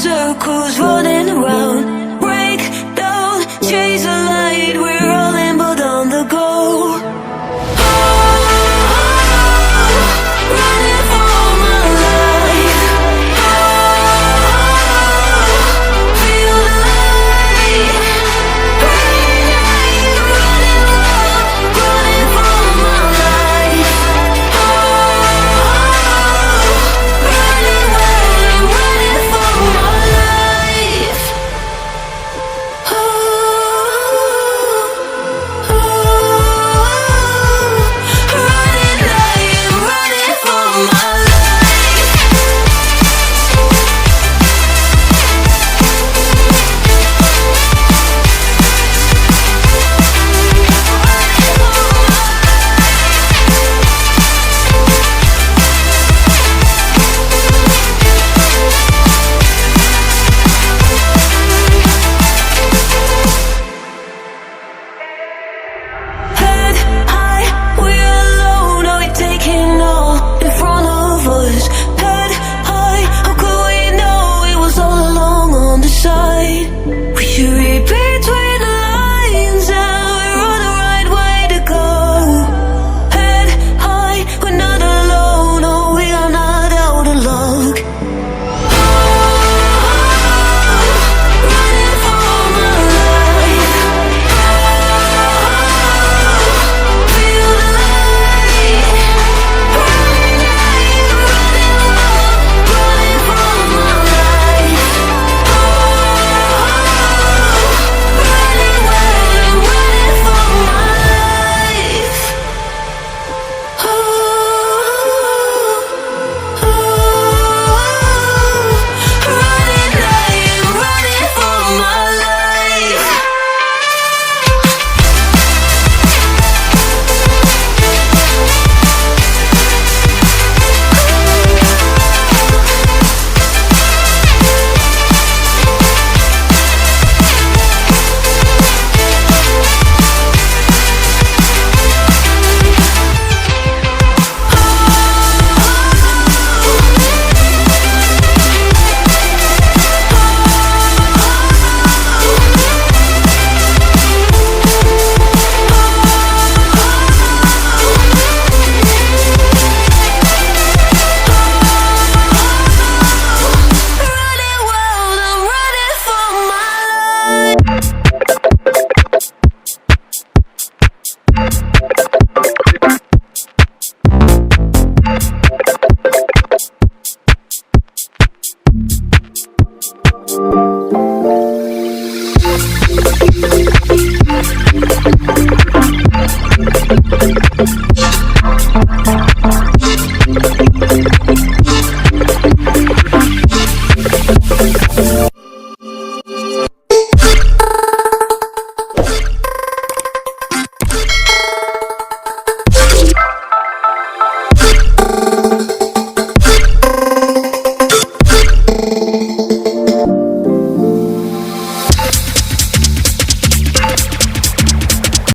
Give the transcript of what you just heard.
Circles running around, break down, chase the light, we're all in but on the go. Running for my life. Feel the light. Running for my life. Running for my life. Running for my life. Head high, we're alone. Are we taking all in front of us? Head high, how could we know it was all along on the side? We should read between the lines and we're on the right way to go. Head high, we're not alone. Oh, we are not out of luck. Running for my life. Feel the light. Running for my life. Running for my life. Running for my life. Running